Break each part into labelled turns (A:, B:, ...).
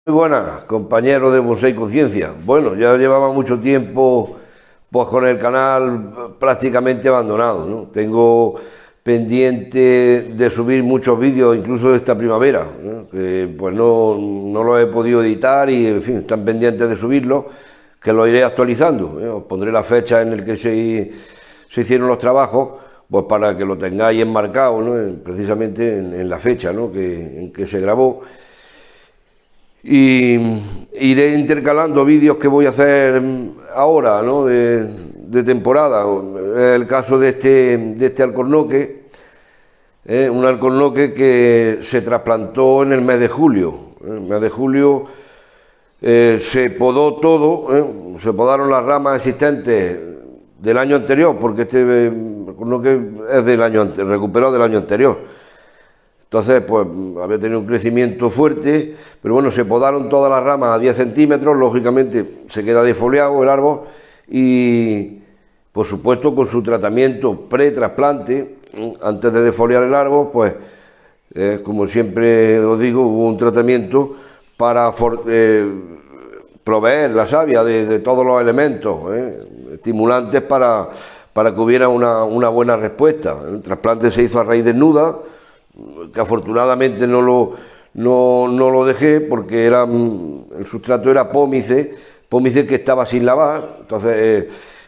A: Muy buenas, compañeros de Bonsai Conciencia. Bueno, ya llevaba mucho tiempo pues con el canal prácticamente abandonado, ¿no? Tengo pendiente de subir muchos vídeos, incluso esta primavera, ¿no? Que pues no lo he podido editar y en fin, están pendientes de subirlo, que lo iré actualizando, ¿eh? Os pondré la fecha en la que se hicieron los trabajos, pues para que lo tengáis enmarcado, ¿no? Precisamente en la fecha, ¿no? en que se grabó. Y iré intercalando vídeos que voy a hacer ahora, ¿no? de temporada. El caso de este alcornoque, un alcornoque que se trasplantó en el mes de julio. En el mes de julio se podó todo, se podaron las ramas existentes del año anterior, porque este alcornoque es del año recuperado del año anterior. Entonces, pues había tenido un crecimiento fuerte, pero bueno, se podaron todas las ramas a 10 centímetros, lógicamente se queda defoliado el árbol y, por supuesto, con su tratamiento pre-trasplante, antes de defoliar el árbol, pues, como siempre os digo, hubo un tratamiento para proveer la savia de todos los elementos, estimulantes para que hubiera una buena respuesta. El trasplante se hizo a raíz desnuda, que afortunadamente no lo dejé porque el sustrato era pómice que estaba sin lavar. Entonces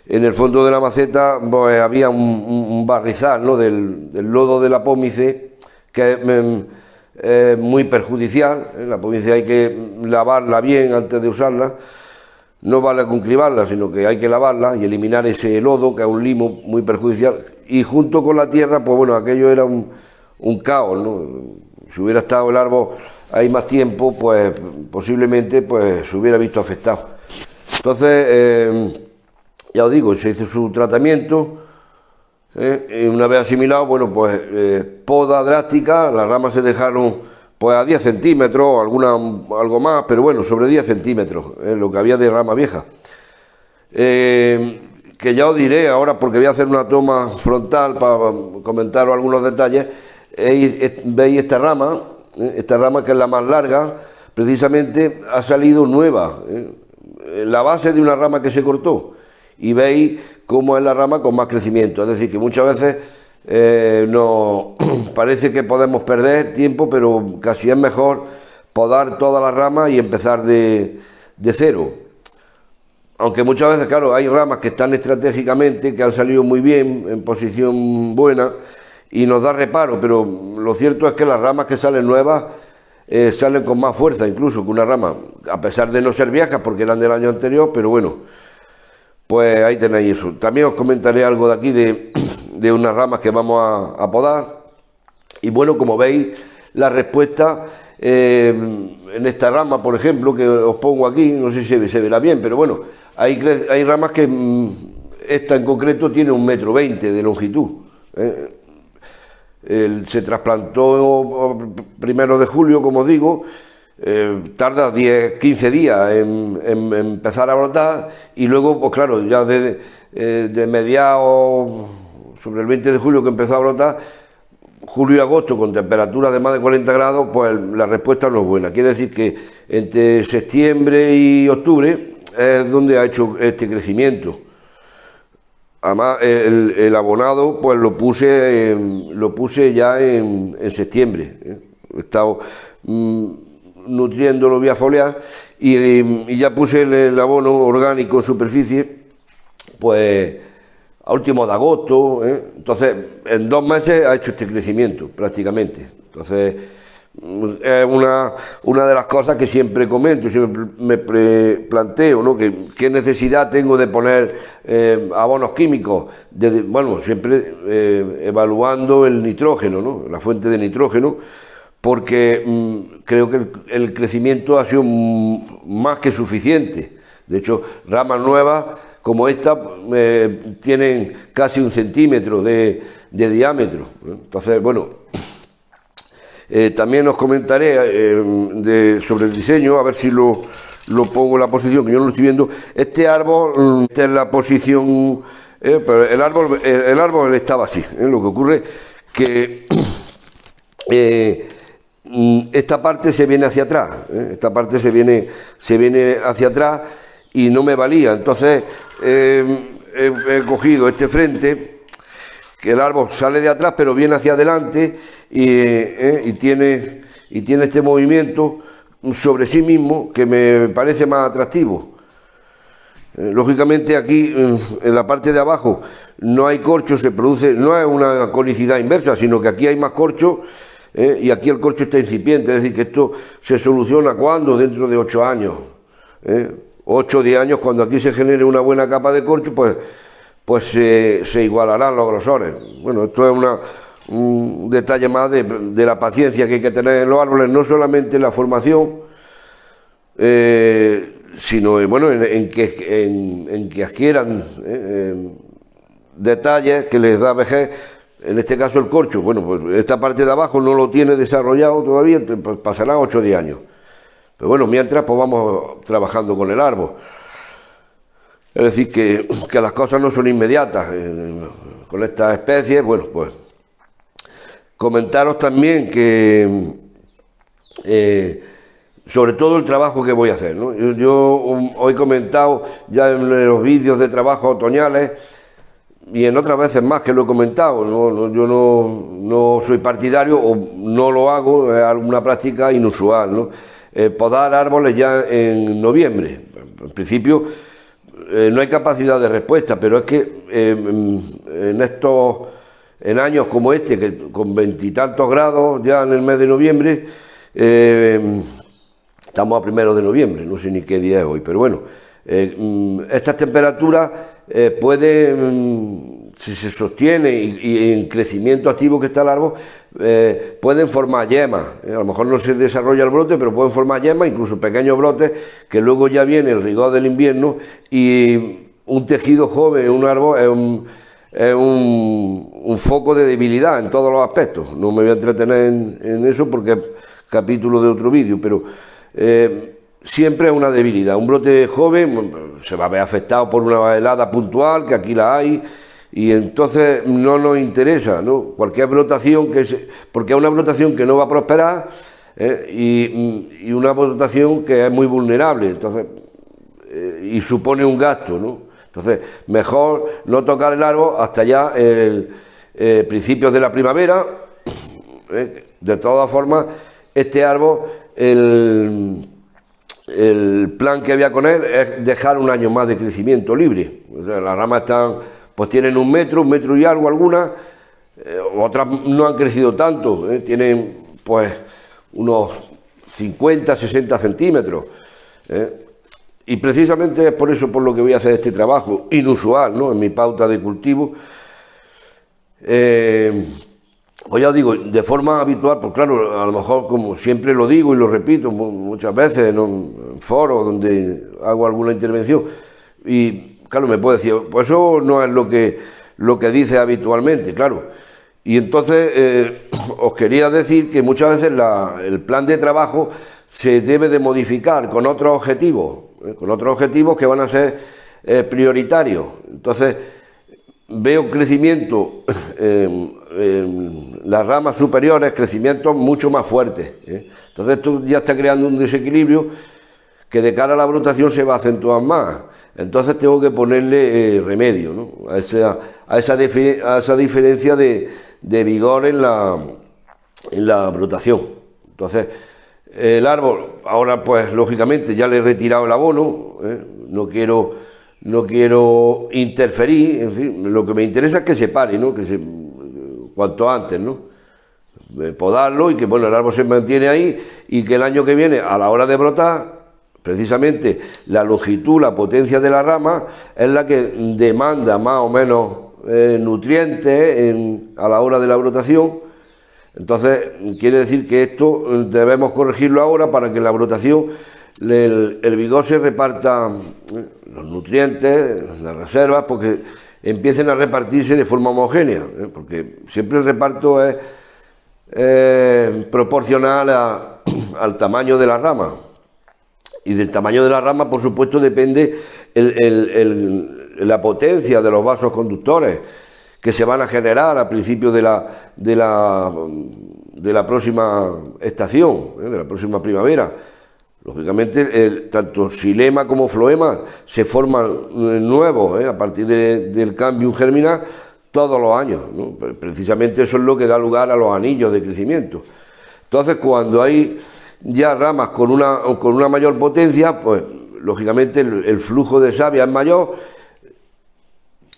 A: en el fondo de la maceta pues, había un barrizal, ¿no? del lodo de la pómice, que es muy perjudicial. La pómice hay que lavarla bien antes de usarla, no vale con cribarla, sino que hay que lavarla y eliminar ese lodo, que es un limo muy perjudicial, y junto con la tierra, pues bueno, aquello era un caos, ¿no? Si hubiera estado el árbol ahí más tiempo, pues posiblemente pues, se hubiera visto afectado. Entonces, ya os digo, se hizo su tratamiento, y una vez asimilado, bueno, pues poda drástica, las ramas se dejaron pues a 10 centímetros, algo más, pero bueno, sobre 10 centímetros, lo que había de rama vieja. Que ya os diré ahora, porque voy a hacer una toma frontal para comentaros algunos detalles. Veis esta rama que es la más larga, precisamente ha salido nueva, la base de una rama que se cortó, y veis cómo es la rama con más crecimiento. Es decir, que muchas veces nos parece que podemos perder tiempo, pero casi es mejor podar toda la rama y empezar de cero. Aunque muchas veces, claro, hay ramas que están estratégicamente, que han salido muy bien, en posición buena, y nos da reparo, pero lo cierto es que las ramas que salen nuevas salen con más fuerza, incluso que una rama, a pesar de no ser viejas, porque eran del año anterior, pero bueno, pues ahí tenéis eso. También os comentaré algo de aquí, de unas ramas que vamos a podar, y bueno, como veis, la respuesta en esta rama, por ejemplo, que os pongo aquí, no sé si se verá bien, pero bueno, hay ramas que esta en concreto tiene 1,20 m de longitud. Se trasplantó primero de julio, como digo, tarda 10-15 días en empezar a brotar, y luego, pues claro, ya de mediados, sobre el 20 de julio que empezó a brotar, julio y agosto, con temperaturas de más de 40 grados, pues la respuesta no es buena. Quiere decir que entre septiembre y octubre es donde ha hecho este crecimiento. Además, el abonado pues lo puse ya en septiembre. He estado nutriéndolo vía foliar y ya puse el abono orgánico en superficie pues a últimos de agosto. Entonces, en 2 meses ha hecho este crecimiento prácticamente. Entonces, es una de las cosas que siempre comento, siempre me planteo, ¿no? ¿Qué necesidad tengo de poner abonos químicos? Bueno, siempre evaluando el nitrógeno, ¿no? La fuente de nitrógeno, porque creo que el crecimiento ha sido más que suficiente. De hecho, ramas nuevas como esta tienen casi 1 centímetro de diámetro. Entonces, bueno, también os comentaré sobre el diseño, a ver si lo pongo en la posición que yo no lo estoy viendo. Este árbol, esta es la posición, pero el árbol estaba así. Lo que ocurre que esta parte se viene hacia atrás, esta parte se viene hacia atrás y no me valía. Entonces he cogido este frente, que el árbol sale de atrás pero viene hacia adelante y tiene este movimiento sobre sí mismo que me parece más atractivo. Lógicamente aquí en la parte de abajo no hay corcho, se produce, no es una conicidad inversa, sino que aquí hay más corcho y aquí el corcho está incipiente, es decir, que esto se soluciona cuando dentro de 8 años, 8 o 10 años, cuando aquí se genere una buena capa de corcho, pues se igualarán los grosores. Bueno, esto es un detalle más de la paciencia que hay que tener en los árboles, no solamente en la formación, sino bueno, en que adquieran detalles que les da vejez. En este caso el corcho, bueno, pues esta parte de abajo no lo tiene desarrollado todavía, pues pasarán 8 o 10 años. Pero bueno, mientras pues vamos trabajando con el árbol. Es decir, que las cosas no son inmediatas con estas especies. Bueno, pues comentaros también que sobre todo el trabajo que voy a hacer, ¿no? Yo os he comentado ya en los vídeos de trabajo otoñales y en otras veces más que lo he comentado, yo no soy partidario o no lo hago, es alguna práctica inusual, ¿no? Podar árboles ya en noviembre. En principio no hay capacidad de respuesta, pero es que en años como este, que con 20 y tantos grados ya en el mes de noviembre, estamos a 1 de noviembre, no sé ni qué día es hoy, pero bueno, estas temperaturas pueden, si se sostiene y en crecimiento activo que está el árbol, pueden formar yemas. A lo mejor no se desarrolla el brote, pero pueden formar yemas, incluso pequeños brotes, que luego ya viene el rigor del invierno y un tejido joven, un árbol, es un foco de debilidad en todos los aspectos. No me voy a entretener en eso porque es capítulo de otro vídeo, pero siempre es una debilidad. Un brote joven se va a ver afectado por una helada puntual, que aquí la hay, y entonces no nos interesa, ¿no? Cualquier brotación, porque es una brotación que no va a prosperar y una brotación que es muy vulnerable, entonces y supone un gasto, ¿no? Entonces, mejor no tocar el árbol hasta ya principios de la primavera. De todas formas, este árbol, el plan que había con él es dejar un año más de crecimiento libre. O sea, las ramas pues tienen 1 metro y algo algunas, otras no han crecido tanto, tienen pues unos 50, 60 centímetros. Y precisamente es por eso por lo que voy a hacer este trabajo inusual, ¿no? En mi pauta de cultivo. Pues ya os digo, de forma habitual, pues claro, a lo mejor como siempre lo digo y lo repito muchas veces en foros donde hago alguna intervención, y claro, me puede decir, pues eso no es lo que dice habitualmente, claro. Y entonces os quería decir que muchas veces el plan de trabajo se debe de modificar con otros objetivos que van a ser prioritarios. Entonces veo crecimiento en las ramas superiores, crecimientos mucho más fuertes. Entonces esto ya está creando un desequilibrio que de cara a la brotación se va a acentuar más. Entonces tengo que ponerle remedio, ¿no? a esa diferencia de vigor en la brotación. Entonces el árbol, ahora pues lógicamente ya le he retirado el abono, no quiero interferir, en fin, lo que me interesa es que se pare, ¿no? Cuanto antes, ¿no? Podarlo y que bueno, el árbol se mantiene ahí y que el año que viene, a la hora de brotar, precisamente la longitud, la potencia de la rama es la que demanda más o menos nutrientes a la hora de la brotación. Entonces quiere decir que esto debemos corregirlo ahora para que en la brotación el vigor se reparta, los nutrientes, las reservas, porque empiecen a repartirse de forma homogénea, porque siempre el reparto es proporcional al tamaño de la rama, y del tamaño de la rama por supuesto depende la potencia de los vasos conductores que se van a generar al principio de de la próxima estación, de la próxima primavera. Lógicamente, tanto xilema como floema se forman nuevos a partir del cambio germinal todos los años, ¿no? Precisamente eso es lo que da lugar a los anillos de crecimiento. Entonces, cuando hay ya ramas con una mayor potencia, pues lógicamente el flujo de savia es mayor.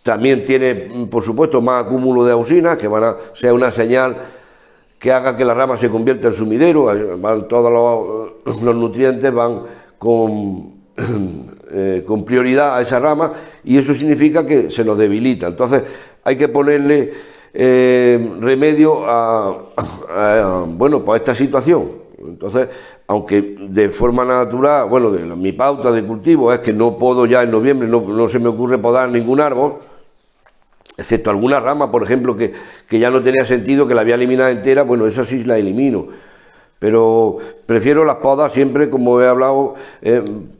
A: También tiene, por supuesto, más acúmulo de auxinas, que van a ser una señal que haga que la rama se convierta en sumidero. Todos los nutrientes van con prioridad a esa rama, y eso significa que se nos debilita. Entonces hay que ponerle remedio bueno, pues a esta situación. Entonces, aunque de forma natural, bueno, mi pauta de cultivo es que no puedo ya en noviembre, no se me ocurre podar ningún árbol, excepto alguna rama, por ejemplo, que ya no tenía sentido, que la había eliminado entera. Bueno, esa sí la elimino, pero prefiero las podas siempre, como he hablado,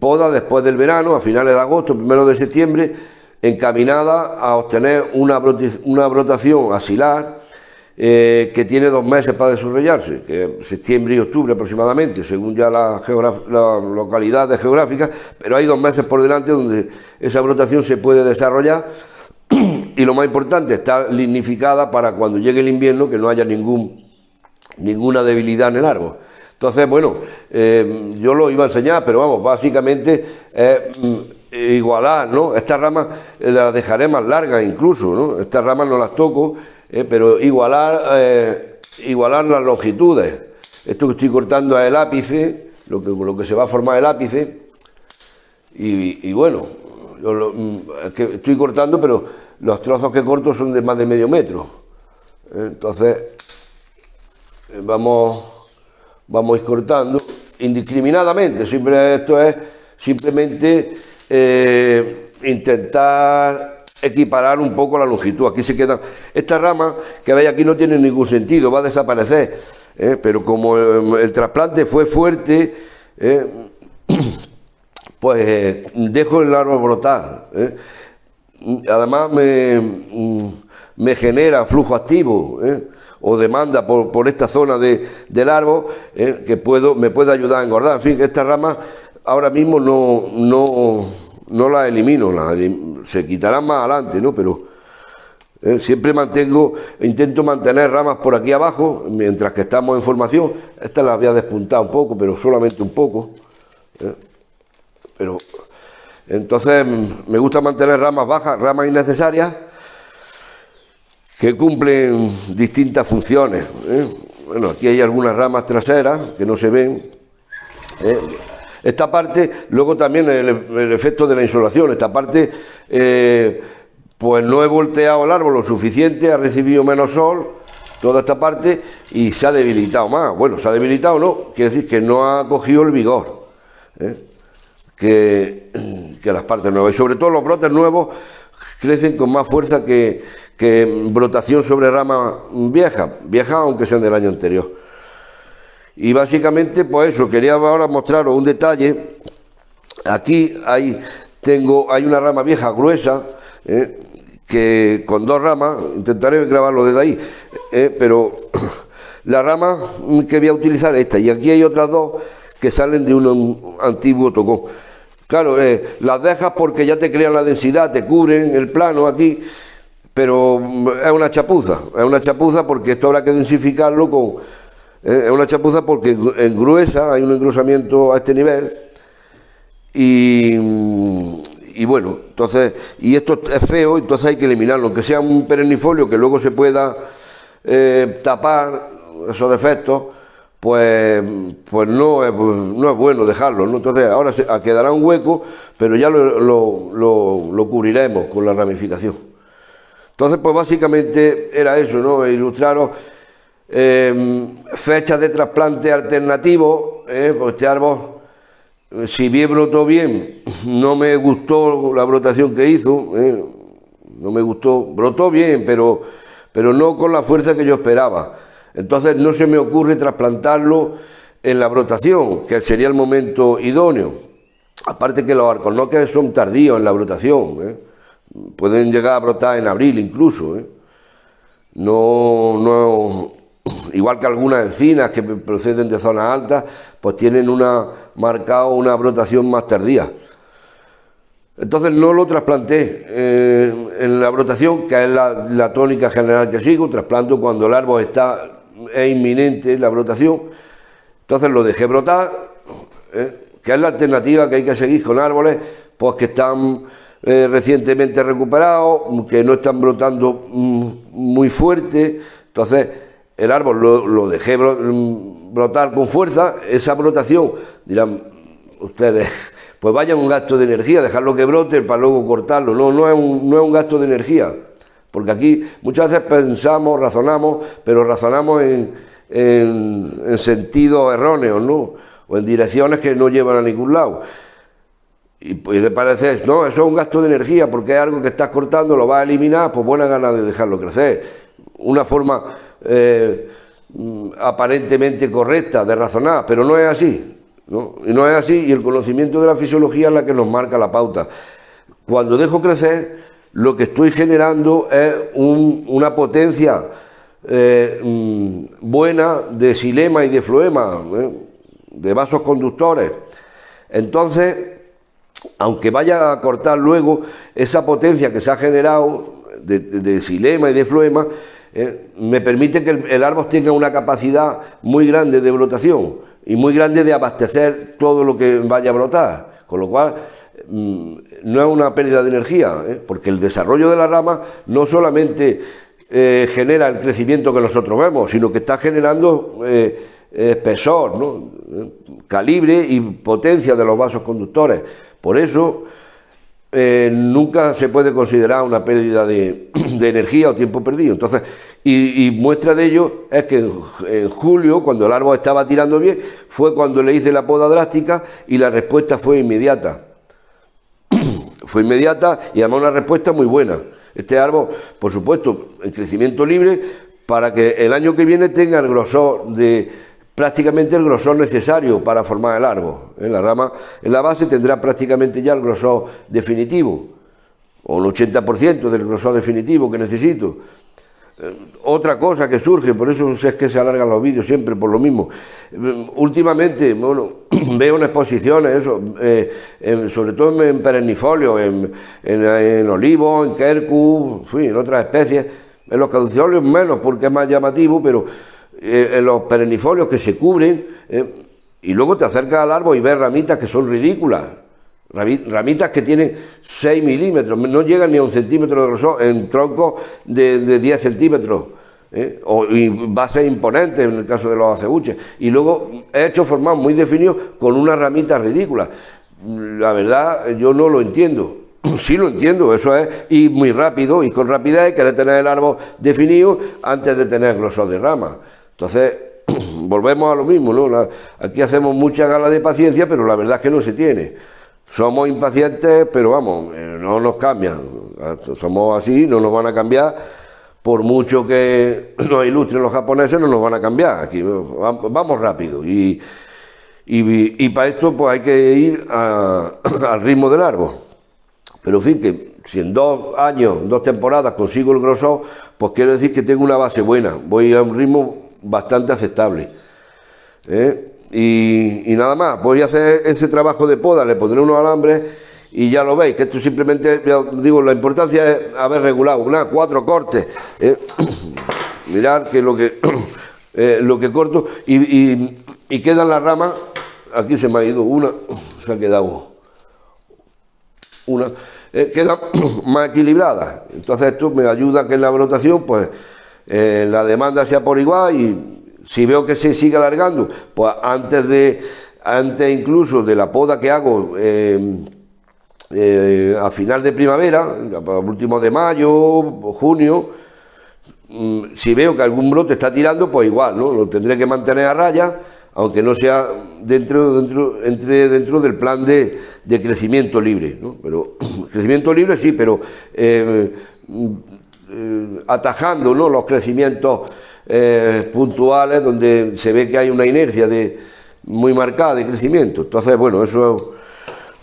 A: poda después del verano, a finales de agosto, primero de septiembre, encaminada a obtener una brotación axilar que tiene 2 meses para desarrollarse, que es septiembre y octubre aproximadamente, según ya las localidades geográficas, pero hay 2 meses por delante donde esa brotación se puede desarrollar. Y lo más importante, está lignificada para cuando llegue el invierno, que no haya ninguna debilidad en el árbol. Entonces, bueno, yo lo iba a enseñar, pero vamos, básicamente igualar, ¿no? Estas ramas las dejaré más largas incluso, ¿no? Estas ramas no las toco, pero igualar las longitudes. Esto que estoy cortando es el ápice, lo que se va a formar el ápice, y bueno, es que estoy cortando, pero los trozos que corto son de más de medio metro. Entonces vamos a ir cortando indiscriminadamente. Siempre esto es simplemente intentar equiparar un poco la longitud. Aquí se quedan estas ramas que veis aquí, no tienen ningún sentido, va a desaparecer, pero como el trasplante fue fuerte, pues dejo el árbol brotar. Además me genera flujo activo o demanda por esta zona del árbol, que me puede ayudar a engordar. En fin, estas ramas ahora mismo no las elimino, se quitarán más adelante, ¿no? Pero siempre intento mantener ramas por aquí abajo mientras que estamos en formación. Estas las voy a despuntar un poco, pero solamente un poco. Pero entonces me gusta mantener ramas bajas, ramas innecesarias, que cumplen distintas funciones. Bueno, aquí hay algunas ramas traseras que no se ven. Esta parte, luego también el efecto de la insolación. Esta parte, pues no he volteado el árbol lo suficiente, ha recibido menos sol, toda esta parte, y se ha debilitado más. Bueno, se ha debilitado, no, quiere decir que no ha cogido el vigor que las partes nuevas. Y sobre todo los brotes nuevos crecen con más fuerza que brotación sobre ramas viejas, aunque sean del año anterior. Y básicamente, pues eso, quería ahora mostraros un detalle. Aquí hay una rama vieja gruesa, que con 2 ramas, intentaré grabarlo desde ahí, pero la rama que voy a utilizar es esta, y aquí hay otras 2 que salen de un antiguo tocón. Claro, las dejas porque ya te crean la densidad, te cubren el plano aquí, pero es una chapuza porque esto habrá que densificarlo es una chapuza porque engruesa, hay un engrosamiento a este nivel, y bueno, entonces, y esto es feo, entonces hay que eliminarlo, aunque sea un perennifolio que luego se pueda tapar esos defectos, pues no es bueno dejarlo, ¿no? Entonces ahora quedará un hueco, pero ya lo cubriremos con la ramificación. Entonces, pues básicamente era eso, ¿no? Ilustraros fechas de trasplante alternativo. Pues este árbol, si bien brotó bien, no me gustó la brotación que hizo, no me gustó, brotó bien, pero no con la fuerza que yo esperaba. Entonces no se me ocurre trasplantarlo en la brotación, que sería el momento idóneo. Aparte que los alcornoques son tardíos en la brotación, pueden llegar a brotar en abril incluso. No igual que algunas encinas que proceden de zonas altas, pues tienen marcado una brotación más tardía. Entonces no lo trasplanté en la brotación, que es la tónica general que sigo. Trasplanto cuando el árbol es inminente la brotación. Entonces lo dejé brotar, que es la alternativa que hay que seguir con árboles pues que están recientemente recuperados, que no están brotando muy fuerte. Entonces el árbol lo dejé brotar con fuerza. Esa brotación, dirán ustedes, pues vaya un gasto de energía, dejarlo que brote para luego cortarlo. No es un gasto de energía, porque aquí muchas veces pensamos, razonamos, pero razonamos en sentidos erróneos, ¿no? O en direcciones que no llevan a ningún lado. Y puede parecer, no, eso es un gasto de energía, porque es algo que estás cortando, lo vas a eliminar, pues buena gana de dejarlo crecer. Una forma aparentemente correcta de razonar, pero no es así, ¿no? Y no es así, y el conocimiento de la fisiología es la que nos marca la pauta. Cuando dejo crecer, lo que estoy generando es una potencia buena de xilema y de floema, de vasos conductores. Entonces, aunque vaya a cortar luego, esa potencia que se ha generado de xilema y de floema me permite que el árbol tenga una capacidad muy grande de brotación y muy grande de abastecer todo lo que vaya a brotar, con lo cual no es una pérdida de energía, porque el desarrollo de la rama no solamente genera el crecimiento que nosotros vemos, sino que está generando espesor, ¿no? Calibre y potencia de los vasos conductores. Por eso nunca se puede considerar una pérdida de energía o tiempo perdido. Entonces, y muestra de ello es que en julio, cuando el árbol estaba tirando bien, fue cuando le hice la poda drástica y la respuesta fue inmediata. Fue inmediata y además una respuesta muy buena. Este árbol, por supuesto, en crecimiento libre, para que el año que viene tenga el grosor prácticamente el grosor necesario para formar el árbol. La rama en la base tendrá prácticamente ya el grosor definitivo, o el 80% del grosor definitivo que necesito. Otra cosa que surge, por eso es que se alargan los vídeos siempre por lo mismo. Últimamente, bueno, veo en exposiciones, sobre todo en perennifolios, en olivos, en quercus, en otras especies. En los caducifolios menos, porque es más llamativo, pero en los perennifolios que se cubren, y luego te acercas al árbol y ves ramitas que son ridículas, ramitas que tienen 6 milímetros, no llegan ni a 1 centímetro de grosor, en troncos de 10 centímetros, y bases imponentes en el caso de los acebuches, y luego he hecho formados muy definidos con unas ramitas ridículas. La verdad, yo no lo entiendo. Sí lo entiendo, eso es ir muy rápido y con rapidez, querer tener el árbol definido antes de tener grosor de rama. Entonces, volvemos a lo mismo, ¿no? Aquí hacemos mucha gala de paciencia, pero la verdad es que no se tiene. Somos impacientes, pero vamos, no nos cambian. Somos así, no nos van a cambiar. Por mucho que nos ilustren los japoneses, no nos van a cambiar. Aquí vamos rápido. Y para esto pues hay que ir al ritmo del árbol. Pero en fin, que si en 2 años, 2 temporadas consigo el grosor, pues quiere decir que tengo una base buena. Voy a un ritmo bastante aceptable. Y nada más, voy a hacer ese trabajo de poda, le pondré unos alambres y ya lo veis, que esto simplemente, ya digo, la importancia es haber regulado, 4 cortes. Mirad que lo que corto y quedan las ramas, aquí se me ha ido una, se ha quedado una, quedan más equilibradas. Entonces esto me ayuda a que en la brotación pues la demanda sea por igual, y si veo que se sigue alargando, pues antes incluso de la poda que hago a final de primavera, a últimos de mayo o junio, si veo que algún brote está tirando, pues igual, ¿no? Lo tendré que mantener a raya, aunque no sea dentro del plan de crecimiento libre, ¿no? Pero crecimiento libre sí, pero atajando, ¿no?, los crecimientos puntuales donde se ve que hay una inercia muy marcada de crecimiento. Entonces, bueno, eso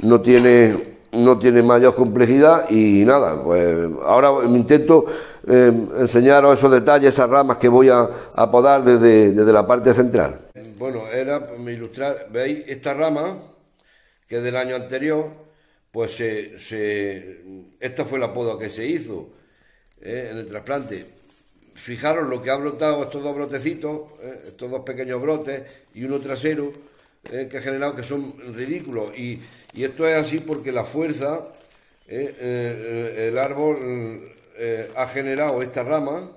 A: no tiene no tiene mayor complejidad y nada, pues ahora me intento enseñaros esos detalles, esas ramas que voy a podar desde la parte central. Bueno, era para ilustrar, veis esta rama que es del año anterior, pues esta fue la poda que se hizo en el trasplante. Fijaros lo que ha brotado estos dos brotecitos, estos dos pequeños brotes y uno trasero que ha generado, que son ridículos, y esto es así porque la fuerza, el árbol ha generado esta rama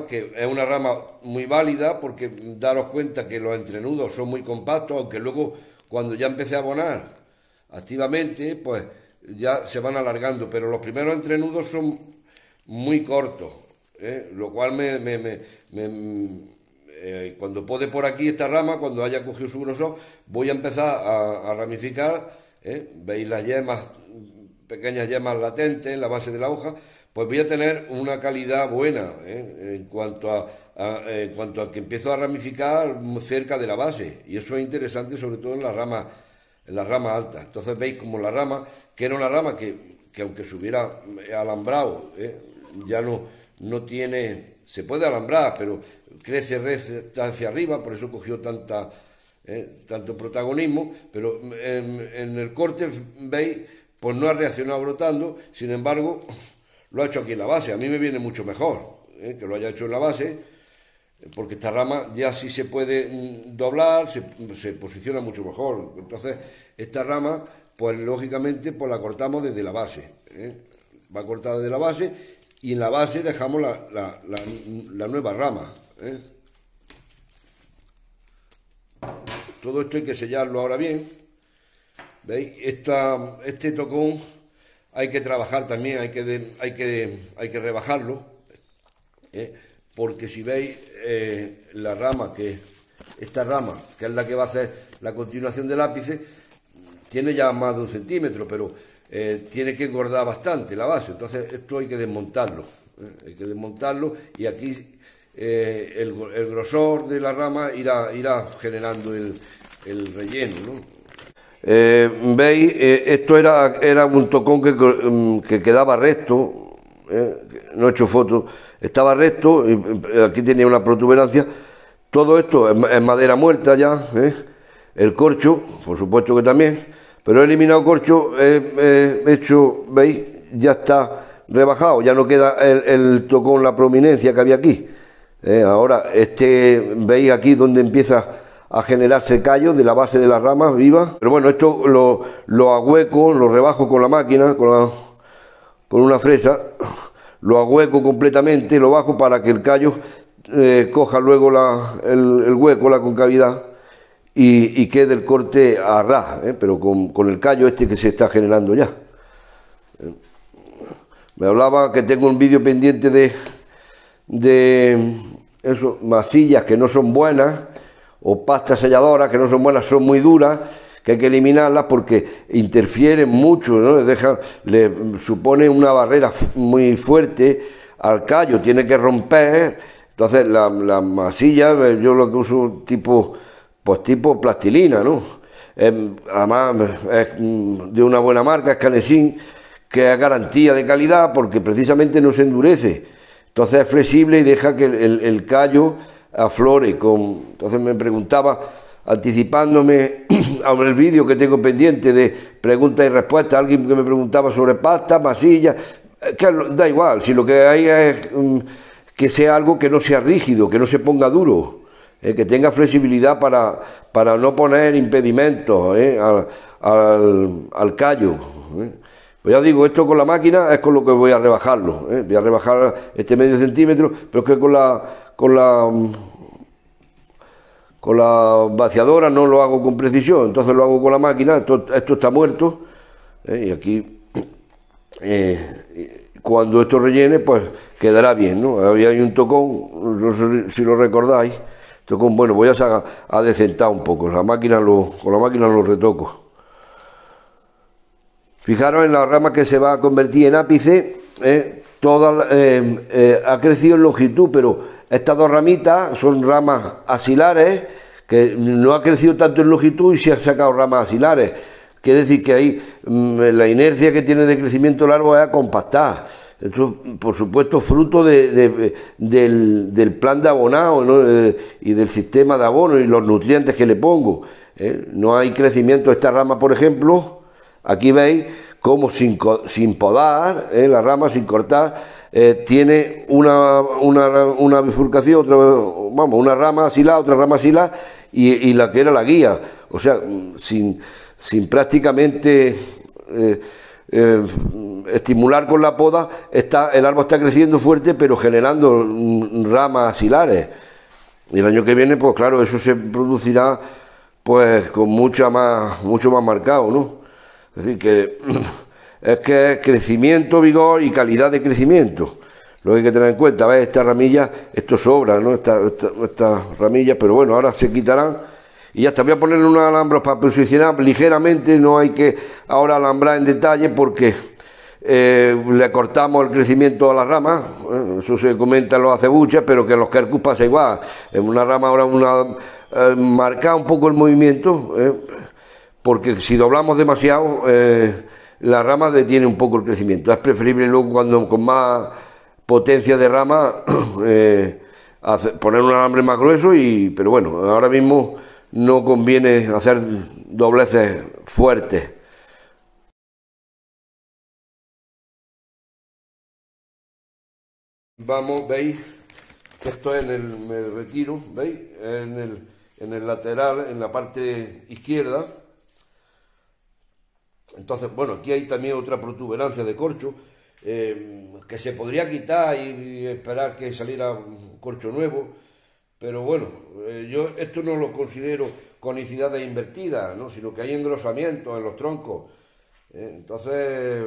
A: que es una rama muy válida, porque daros cuenta que los entrenudos son muy compactos, aunque luego cuando ya empecé a abonar activamente pues ya se van alargando, pero los primeros entrenudos son muy cortos, lo cual cuando pode por aquí esta rama, cuando haya cogido su grosor, voy a empezar a ramificar, veis las yemas, pequeñas yemas latentes en la base de la hoja, pues voy a tener una calidad buena en cuanto a que empiezo a ramificar cerca de la base, y eso es interesante sobre todo en las ramas altas. Entonces veis como la rama, que era una rama que aunque se hubiera alambrado, ya no tiene, se puede alambrar, pero crece hacia arriba, por eso cogió tanto protagonismo, pero en el corte, veis, pues no ha reaccionado brotando, sin embargo, lo ha hecho aquí en la base. A mí me viene mucho mejor que lo haya hecho en la base, porque esta rama ya sí se puede doblar, se posiciona mucho mejor. Entonces, esta rama, pues lógicamente, pues la cortamos desde la base, va cortada desde la base, y en la base dejamos la nueva rama. Todo esto hay que sellarlo ahora bien. ¿Veis? Este tocón hay que trabajar también, hay que rebajarlo, porque si veis esta rama, que es la que va a hacer la continuación del ápice, tiene ya más de 1 centímetro, pero tiene que engordar bastante la base. Entonces esto hay que desmontarlo, y aquí el grosor de la rama irá generando el relleno, ¿no? Veis, esto era un tocón que quedaba recto, no he hecho fotos, estaba recto, y aquí tenía una protuberancia. Todo esto es madera muerta ya, el corcho, por supuesto que también, pero he eliminado corcho, he hecho, veis, ya está rebajado, ya no queda el tocón, la prominencia que había aquí. Ahora, veis aquí donde empieza a generarse callo de la base de las ramas vivas, pero bueno, esto lo ahueco, lo rebajo con la máquina, con una fresa, lo ahueco completamente, lo bajo para que el callo coja luego el hueco, la concavidad, y quede el corte a ras, pero con el callo que se está generando ya. Me hablaba que tengo un vídeo pendiente de eso, masillas que no son buenas, o pastas selladoras que no son buenas, son muy duras, que hay que eliminarlas porque interfieren mucho, ¿no? Le supone una barrera muy fuerte al callo, tiene que romper. Entonces la masilla, yo lo que uso tipo plastilina, ¿no? Además es de una buena marca, es Canesin, que es garantía de calidad porque precisamente no se endurece, entonces es flexible y deja que el callo aflore. Entonces me preguntaba, anticipándome a el vídeo que tengo pendiente de preguntas y respuestas, alguien que me preguntaba sobre pasta, masilla, que da igual, si lo que hay es que sea algo que no sea rígido, que no se ponga duro, que tenga flexibilidad para no poner impedimentos al callo. Pues ya digo, esto con la máquina es con lo que voy a rebajarlo, voy a rebajar este medio centímetro, pero es que con la vaciadora no lo hago con precisión, entonces lo hago con la máquina. Esto está muerto, y aquí cuando esto rellene pues quedará bien, ¿no? Había un tocón, no sé si lo recordáis, tocón, bueno, voy a decentar un poco, con la máquina lo retoco. Fijaros en la rama que se va a convertir en ápice, ha crecido en longitud, pero estas dos ramitas son ramas axilares, que no ha crecido tanto en longitud y se han sacado ramas axilares, quiere decir que ahí la inercia que tiene de crecimiento el árbol es compactada. Esto, por supuesto, fruto del plan de abonado, ¿no? Y del sistema de abono y los nutrientes que le pongo. No hay crecimiento. Esta rama, por ejemplo, aquí veis cómo sin podar, la rama sin cortar, tiene una bifurcación, una rama asilada, otra rama asilada, y la que era la guía. O sea, sin prácticamente estimular con la poda, el árbol está creciendo fuerte, pero generando ramas asilares. Y el año que viene, pues claro, eso se producirá pues con mucho más marcado, ¿no? Es decir, que es crecimiento, vigor y calidad de crecimiento lo que hay que tener en cuenta. ¿Ves? Estas ramillas, esto sobra, ¿no? Estas ramillas, pero bueno, ahora se quitarán. Y ya está, voy a ponerle unos alambros para posicionar ligeramente, no hay que ahora alambrar en detalle porque le cortamos el crecimiento a las ramas, eso se comenta en los acebuches, pero que en los quercus pasa igual. En una rama ahora marcar un poco el movimiento, porque si doblamos demasiado, la rama detiene un poco el crecimiento. Es preferible luego cuando con más potencia de rama poner un alambre más grueso, pero bueno, ahora mismo no conviene hacer dobleces fuertes. Vamos, veis, esto es me retiro, veis, en el lateral, en la parte izquierda. Entonces, bueno, aquí hay también otra protuberancia de corcho que se podría quitar y esperar que saliera un corcho nuevo. Pero bueno, yo esto no lo considero conicidades invertidas, ¿no? Sino que hay engrosamiento en los troncos. Entonces,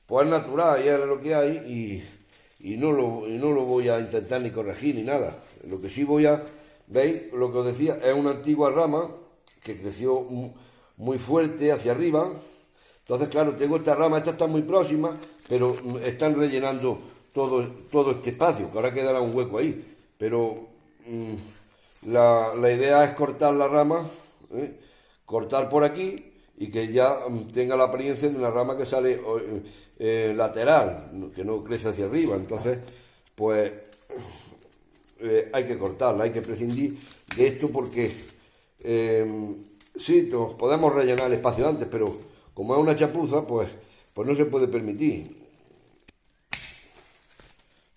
A: pues es natural y es lo que hay y no lo voy a intentar ni corregir ni nada. Lo que sí veis, lo que os decía, es una antigua rama que creció muy fuerte hacia arriba. Entonces, claro, tengo esta rama, esta está muy próxima, pero están rellenando todo este espacio, que ahora quedará un hueco ahí. Pero la idea es cortar la rama, cortar por aquí y que ya tenga la apariencia de una rama que sale lateral, que no crece hacia arriba. Entonces, pues hay que cortarla, hay que prescindir de esto porque sí, podemos rellenar el espacio antes, pero como es una chapuza, pues no se puede permitir.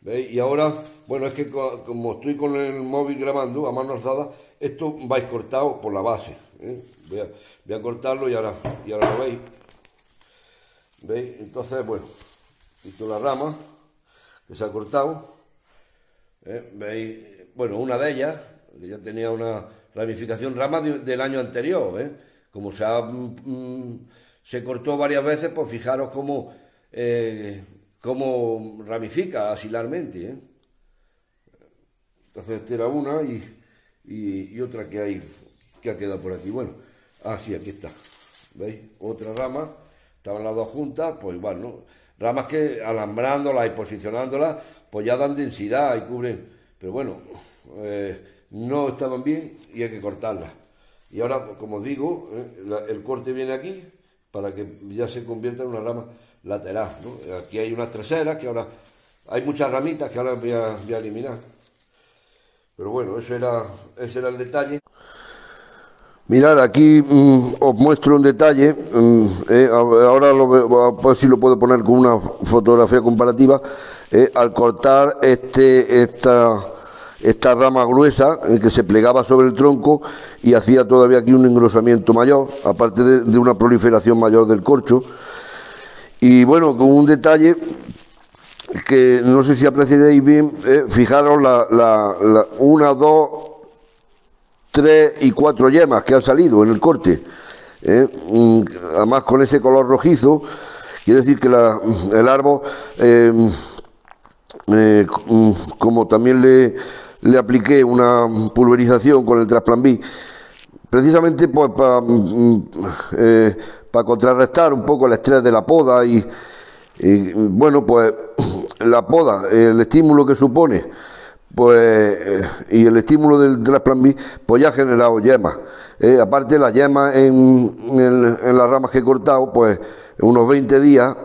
A: ¿Veis? Y ahora, bueno, es que como estoy con el móvil grabando a mano alzada, esto vais cortado por la base. Voy a cortarlo y ahora lo veis. ¿Veis? Entonces, bueno, quito la rama que se ha cortado. ¿Veis? Bueno, una de ellas, que ya tenía una ramificación, rama del año anterior. Como se cortó varias veces, pues fijaros cómo ramifica asilarmente. Entonces esta era una y otra que ha quedado por aquí. Bueno, sí, aquí está. ¿Veis? Otra rama, estaban las dos juntas, pues igual, ¿no? Ramas que alambrándolas y posicionándolas, pues ya dan densidad y cubren, pero bueno, no estaban bien y hay que cortarlas. Y ahora, como os digo, el corte viene aquí para que ya se convierta en una rama lateral, ¿no? Aquí hay unas traseras que ahora hay muchas ramitas que ahora voy a eliminar, pero bueno, ese era el detalle. Mirad, aquí os muestro un detalle, ahora a ver si lo puedo poner con una fotografía comparativa. Al cortar esta rama gruesa que se plegaba sobre el tronco y hacía todavía aquí un engrosamiento mayor, aparte de una proliferación mayor del corcho. Y bueno, con un detalle que no sé si apreciaréis bien, fijaros una, dos, 3 y 4 yemas que han salido en el corte, además con ese color rojizo, quiere decir que el árbol, como también le apliqué una pulverización con el Trasplan B, precisamente pues para contrarrestar un poco el estrés de la poda y bueno, pues la poda, el estímulo que supone, pues y el estímulo del Trasplan B, pues ya ha generado yemas. aparte las yemas en las ramas que he cortado, pues en unos 20 días,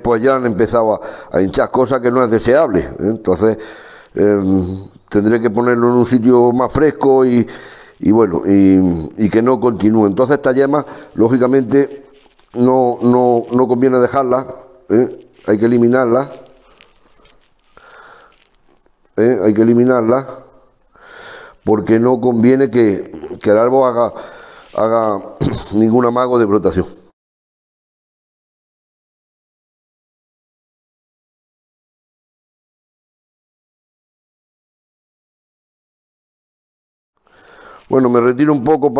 A: pues ya han empezado a hinchar, cosa que no es deseable. Entonces tendré que ponerlo en un sitio más fresco y bueno, y que no continúe. Entonces estas yemas, lógicamente, no conviene dejarlas, hay que eliminarlas. Hay que eliminarlas porque no conviene que el árbol haga ningún amago de brotación. Bueno, me retiro un poco,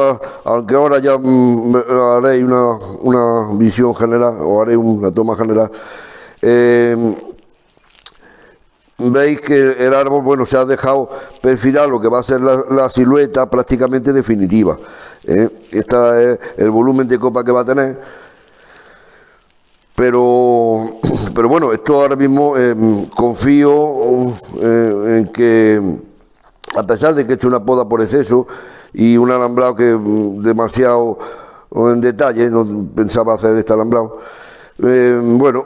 A: aunque ahora ya haré una visión general, o haré una toma general. Veis que el árbol, bueno, se ha dejado perfilar lo que va a ser la silueta prácticamente definitiva. Este es el volumen de copa que va a tener. Pero bueno, esto ahora mismo confío en que, a pesar de que he hecho una poda por exceso y un alambrado que demasiado en detalle, no pensaba hacer este alambrado, bueno,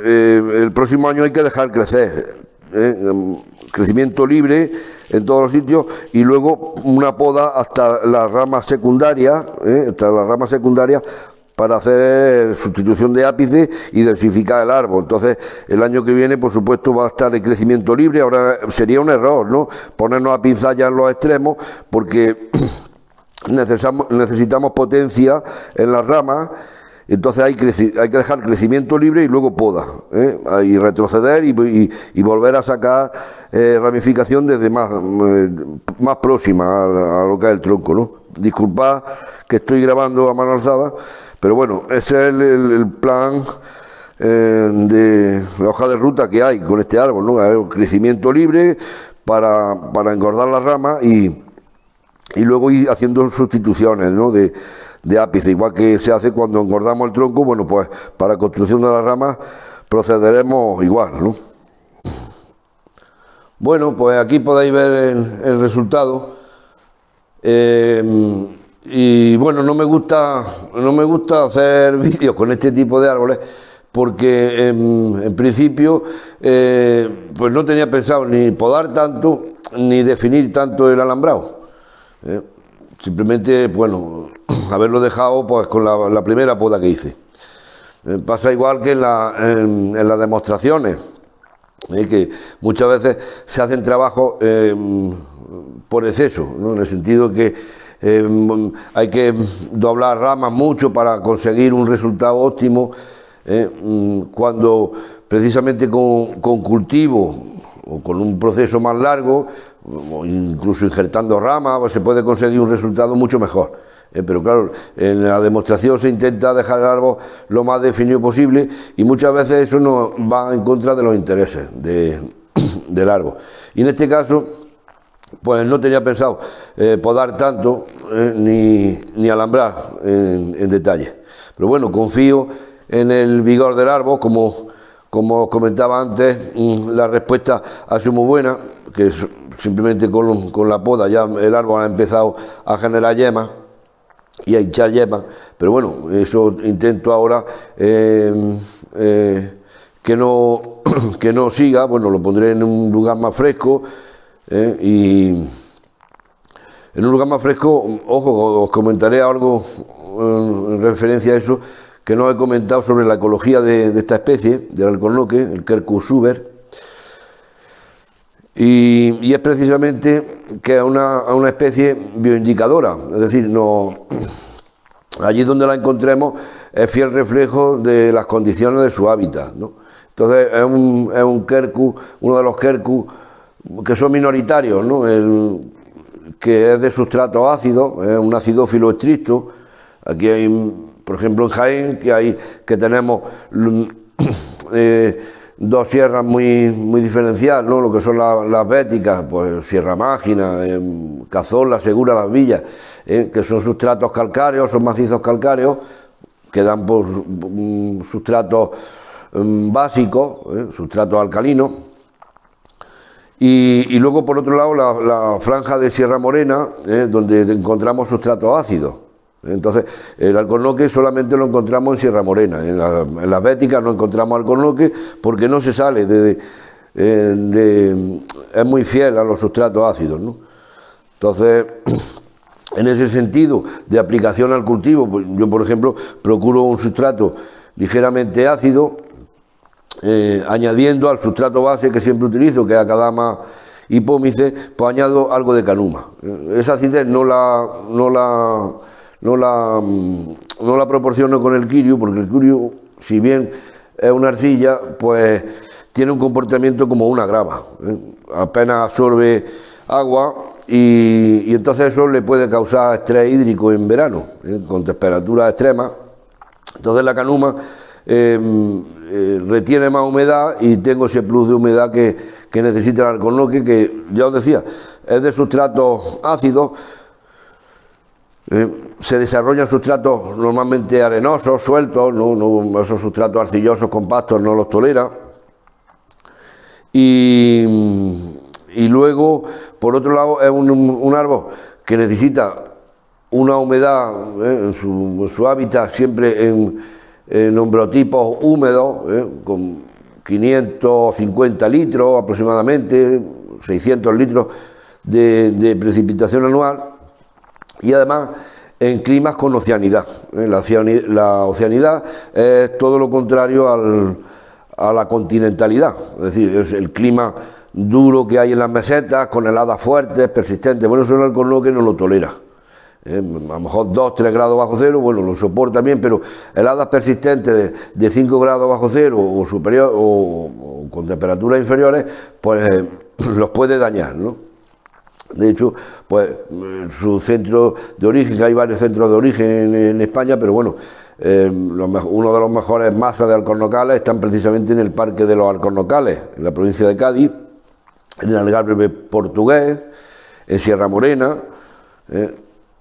A: el próximo año hay que dejar crecer. Crecimiento libre en todos los sitios y luego una poda hasta las ramas secundarias, para hacer sustitución de ápice y densificar el árbol. Entonces el año que viene, por supuesto, va a estar en crecimiento libre. Ahora sería un error, ¿no?, ponernos a pinzar ya en los extremos, porque necesitamos potencia en las ramas. Entonces hay que dejar crecimiento libre y luego poda, y retroceder y volver a sacar ramificación desde más próxima a lo que es el tronco, ¿no? Disculpad que estoy grabando a mano alzada, pero bueno, ese es el plan de la hoja de ruta que hay con este árbol, ¿no? El crecimiento libre para engordar las ramas y luego ir haciendo sustituciones, ¿no?, de ápice, igual que se hace cuando engordamos el tronco. Bueno, pues para construcción de las ramas procederemos igual, ¿no? Bueno, pues aquí podéis ver el resultado. Y bueno, no me gusta hacer vídeos con este tipo de árboles porque en principio pues no tenía pensado ni podar tanto ni definir tanto el alambrado. Simplemente, bueno, haberlo dejado pues con la primera poda que hice. Pasa igual que en las demostraciones, que muchas veces se hacen trabajos por exceso, ¿no?, en el sentido que hay que doblar ramas mucho para conseguir un resultado óptimo, cuando precisamente con cultivo o con un proceso más largo, o incluso injertando ramas, pues se puede conseguir un resultado mucho mejor. Pero claro, en la demostración se intenta dejar el árbol lo más definido posible y muchas veces eso no va en contra de los intereses del árbol. Y en este caso, pues no tenía pensado podar tanto ni alambrar en detalle. Pero bueno, confío en el vigor del árbol. Como os comentaba antes, la respuesta ha sido muy buena, que simplemente con la poda ya el árbol ha empezado a generar yemas y a hinchar yemas. Pero bueno, eso intento ahora que no siga. Bueno, lo pondré en un lugar más fresco, y en un lugar más fresco, ojo, os comentaré algo en referencia a eso que no he comentado sobre la ecología de esta especie, del alcornoque, el Quercus suber, y es precisamente que es una especie bioindicadora, es decir, allí donde la encontremos es fiel reflejo de las condiciones de su hábitat, ¿no? Entonces es un Quercus, uno de los Quercus que son minoritarios, ¿no?, que es de sustrato ácido, es un acidófilo estricto. Aquí hay, por ejemplo, en Jaén, que tenemos dos sierras muy diferenciadas, ¿no?, lo que son las béticas, pues Sierra Mágina, Cazorla, Segura, Las Villas, que son sustratos calcáreos, son macizos calcáreos, que dan por sustratos básicos, sustratos alcalinos. Y luego, por otro lado, la franja de Sierra Morena, donde encontramos sustratos ácidos. Entonces, el alcornoque solamente lo encontramos en Sierra Morena. En las Béticas no encontramos alcornoque porque no se sale es muy fiel a los sustratos ácidos, ¿no? Entonces, en ese sentido de aplicación al cultivo, pues yo, por ejemplo, procuro un sustrato ligeramente ácido, añadiendo al sustrato base que siempre utilizo, que es Acadama y Pómice, pues añado algo de canuma. Esa acidez no la proporciono con el quirio, porque el quirio, si bien es una arcilla, pues tiene un comportamiento como una grava, apenas absorbe agua y entonces eso le puede causar estrés hídrico en verano, con temperaturas extremas. Entonces la canuma retiene más humedad y tengo ese plus de humedad que necesita el alcornoque, que ya os decía, es de sustratos ácidos. Se desarrollan sustratos normalmente arenosos, sueltos, no esos sustratos arcillosos compactos no los tolera. Y luego, por otro lado, es un árbol que necesita una humedad en su hábitat, siempre en hombrotipos húmedos, con 550 litros aproximadamente, 600 litros de precipitación anual, y además en climas con oceanidad. La oceanidad es todo lo contrario a la continentalidad, es decir, es el clima duro que hay en las mesetas, con heladas fuertes, persistentes. Bueno, eso el alcornoque no lo tolera. A lo mejor 2-3 grados bajo cero, bueno, lo soporta bien, pero heladas persistentes de 5 grados bajo cero o superior, o con temperaturas inferiores, pues los puede dañar, ¿no? De hecho, pues su centro de origen, que hay varios centros de origen en España, pero bueno, uno de los mejores masas de alcornocales están precisamente en el Parque de los Alcornocales, en la provincia de Cádiz, en el Algarve portugués, en Sierra Morena,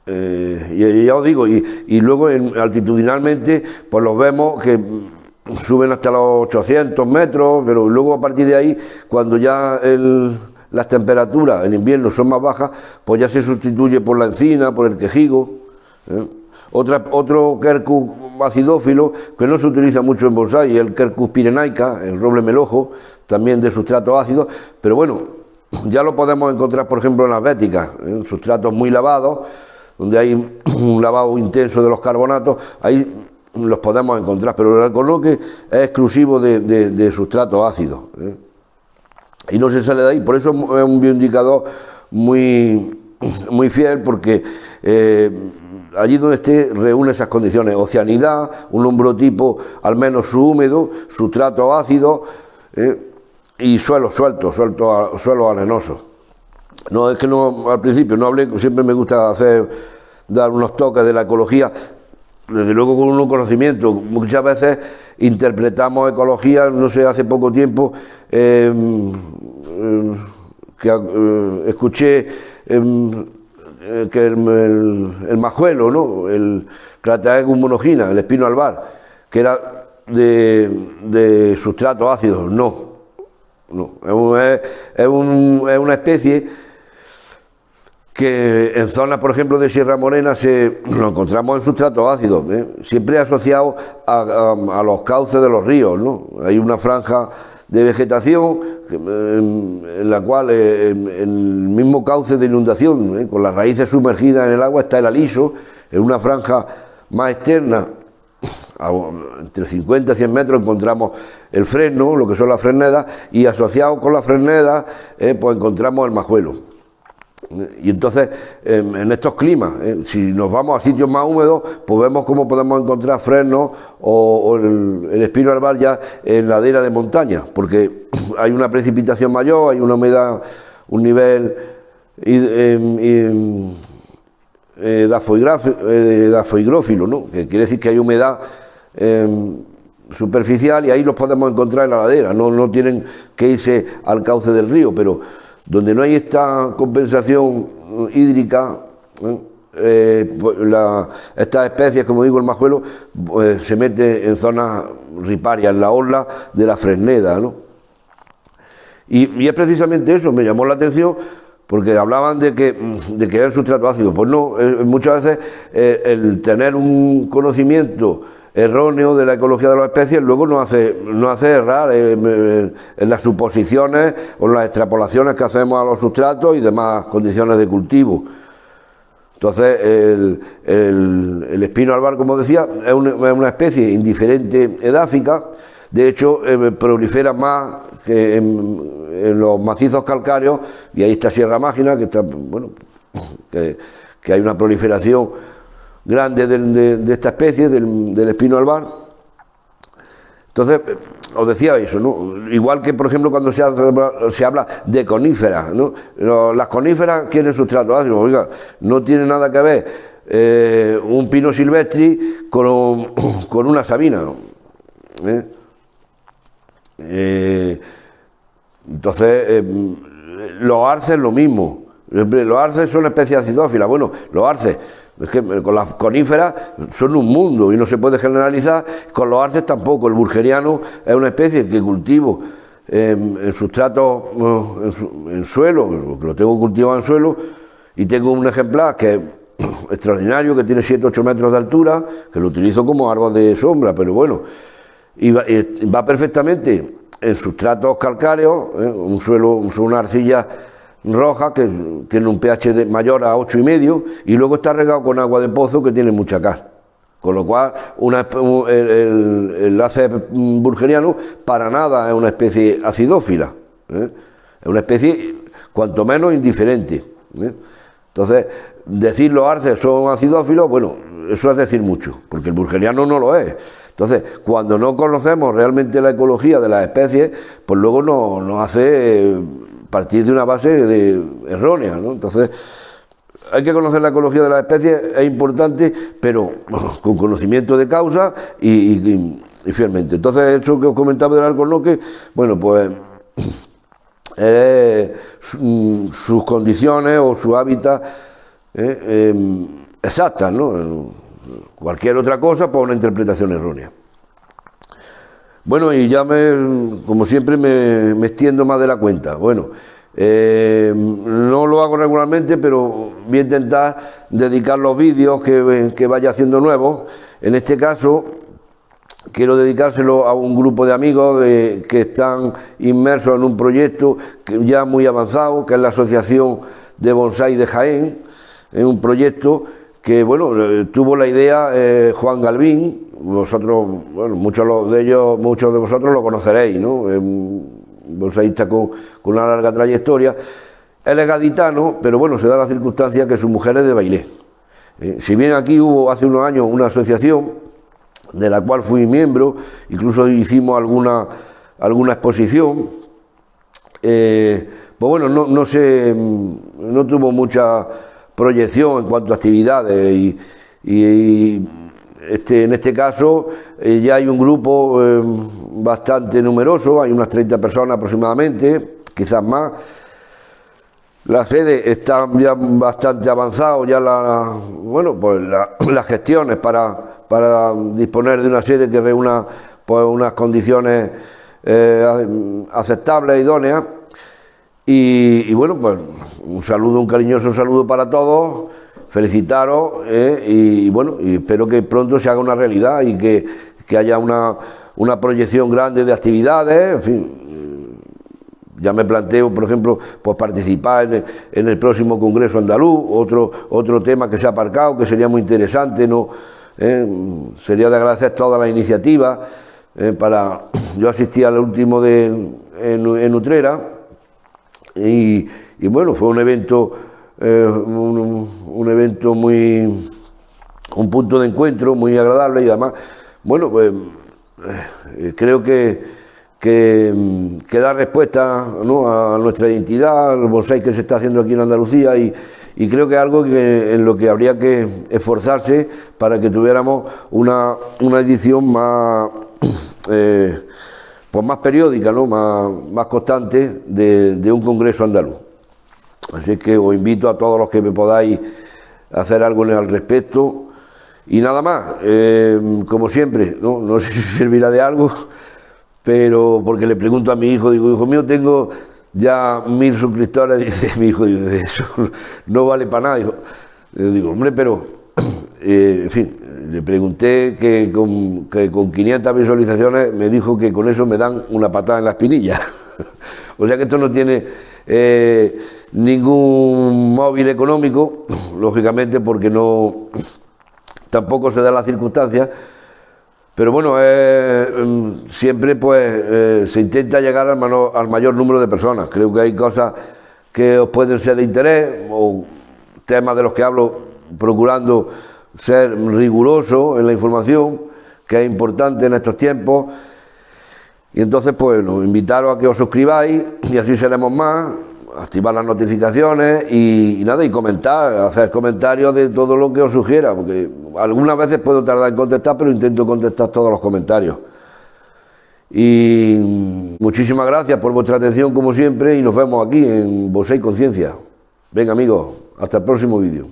A: y ya os digo, y luego altitudinalmente, pues los vemos que suben hasta los 800 metros, pero luego a partir de ahí, cuando ya las temperaturas en invierno son más bajas, pues ya se sustituye por la encina, por el quejigo. Otro quercus acidófilo que no se utiliza mucho en bonsái, el quercus pirenaica, el roble melojo, también de sustratos ácidos, pero bueno, ya lo podemos encontrar, por ejemplo, en las Béticas, sustratos muy lavados, donde hay un lavado intenso de los carbonatos, ahí los podemos encontrar, pero el alcornoque es exclusivo de sustratos ácidos, y no se sale de ahí. Por eso es un bioindicador muy fiel, porque allí donde esté reúne esas condiciones: oceanidad, un hombrotipo al menos subhúmedo, sustrato ácido, y suelos sueltos, suelos arenosos. No es que no, al principio no hablé, siempre me gusta dar unos toques de la ecología, desde luego con un conocimiento. Muchas veces interpretamos ecología, no sé, hace poco tiempo escuché que el majuelo, ¿no?, el Crataegus monogina, el espino albar, que era de sustratos ácidos. No, es una especie que en zonas, por ejemplo, de Sierra Morena lo encontramos en sustratos ácidos, siempre asociado a los cauces de los ríos, ¿no? Hay una franja de vegetación en la cual el mismo cauce de inundación, con las raíces sumergidas en el agua, está el aliso. En una franja más externa, entre 50 y 100 metros, encontramos el fresno, lo que son las fresnedas, y asociado con las fresnedas pues encontramos el majuelo. Y entonces, en estos climas, si nos vamos a sitios más húmedos, pues vemos cómo podemos encontrar fresnos o el espino albar ya en ladera de montaña, porque hay una precipitación mayor, hay una humedad, un nivel dafoigrófilo, ¿no?, que quiere decir que hay humedad superficial, y ahí los podemos encontrar en la ladera. No tienen que irse al cauce del río, pero donde no hay esta compensación hídrica, estas especies, como digo, el majuelo, pues se mete en zonas riparias, en la orla de la fresneda, ¿no? Y es precisamente eso, me llamó la atención, porque hablaban de que era el sustrato ácido. Pues no, muchas veces el tener un conocimiento erróneo de la ecología de las especies luego nos hace errar en las suposiciones o en las extrapolaciones que hacemos a los sustratos y demás condiciones de cultivo. Entonces el espino albar, como decía, es una especie indiferente edáfica. De hecho prolifera más que en los macizos calcáreos, y ahí está Sierra Mágina, que está, bueno, que hay una proliferación grande de esta especie, del espino albar. Entonces, os decía eso, ¿no? Igual que, por ejemplo, cuando se habla de coníferas, ¿no? Las coníferas quieren sustrato ácido. Oiga, no tiene nada que ver un pino silvestri con una sabina, ¿no? Entonces, los arces lo mismo. Los arces son especies acidófilas. Bueno, los arces, es que con las coníferas son un mundo y no se puede generalizar. Con los arces tampoco. El burgeriano es una especie que cultivo en sustrato, en suelo, lo tengo cultivado en suelo, y tengo un ejemplar que es extraordinario, que tiene 7-8 metros de altura, que lo utilizo como árbol de sombra, pero bueno, y va perfectamente en sustratos calcáreos, una arcilla roja que tiene un pH mayor a 8,5, y luego está regado con agua de pozo que tiene mucha cal. Con lo cual el arce burgeriano para nada es una especie acidófila, es una especie cuanto menos indiferente. Entonces, decir los arces son acidófilos, bueno, eso es decir mucho, porque el burgeriano no lo es. Entonces, cuando no conocemos realmente la ecología de las especies, pues luego nos hace partir de una base errónea, ¿no? Entonces, hay que conocer la ecología de las especies, es importante, pero con conocimiento de causa y fielmente. Entonces, eso que os comentaba del alcornoque, bueno, pues sus condiciones o su hábitat exactas, ¿no? Cualquier otra cosa, pues una interpretación errónea. Bueno, y ya como siempre me extiendo más de la cuenta. Bueno, no lo hago regularmente, pero voy a intentar dedicar los vídeos que vaya haciendo nuevos. En este caso, quiero dedicárselo a un grupo de amigos que están inmersos en un proyecto ya muy avanzado, que es la Asociación de Bonsai de Jaén. Es un proyecto que, bueno, tuvo la idea Juan Galvín. Vosotros, bueno, muchos de vosotros lo conoceréis, ¿no? Un bonsaísta con una larga trayectoria. Él es gaditano, pero bueno, se da la circunstancia que su mujer es de Bailén. Si bien aquí hubo hace unos años una asociación de la cual fui miembro, incluso hicimos alguna exposición, pues bueno, no tuvo mucha proyección en cuanto a actividades y en este caso ya hay un grupo bastante numeroso, hay unas 30 personas aproximadamente, quizás más. La sede está ya bastante avanzado, ya las gestiones para disponer de una sede que reúna pues unas condiciones aceptables, idóneas. Y bueno, pues un cariñoso saludo para todos, felicitaros y bueno, y espero que pronto se haga una realidad y que haya una proyección grande de actividades. En fin, ya me planteo, por ejemplo, pues participar en el próximo Congreso Andaluz, otro tema que se ha aparcado, que sería muy interesante, ¿no? Sería de agradecer todas las iniciativas. Yo asistí al último en Utrera y bueno, fue un evento un punto de encuentro muy agradable y además, bueno, pues creo que da respuesta, ¿no?, a nuestra identidad, al bonsái que se está haciendo aquí en Andalucía y creo que es algo en lo que habría que esforzarse para que tuviéramos una edición más pues más periódica, ¿no?, más constante de un congreso andaluz. Así que os invito a todos los que me podáis hacer algo al respecto. Y nada más, como siempre, no sé si servirá de algo, pero porque le pregunto a mi hijo, digo, hijo mío, tengo ya 1000 suscriptores, dice mi hijo, dice, eso no vale para nada. Yo digo, hombre, pero, en fin, le pregunté que con 500 visualizaciones me dijo que con eso me dan una patada en la espinilla. O sea que esto no tiene ningún móvil económico, lógicamente, porque no tampoco se da las circunstancias. Pero bueno, siempre pues se intenta llegar al mayor número de personas. Creo que hay cosas que os pueden ser de interés, o temas de los que hablo, procurando ser riguroso en la información, que es importante en estos tiempos. Y entonces, pues, invitaros a que os suscribáis, y así seremos más, activar las notificaciones y nada, y comentar, hacer comentarios de todo lo que os sugiera, porque algunas veces puedo tardar en contestar, pero intento contestar todos los comentarios. Y muchísimas gracias por vuestra atención, como siempre, y nos vemos aquí en Bonsai Conciencia. Venga, amigos, hasta el próximo vídeo.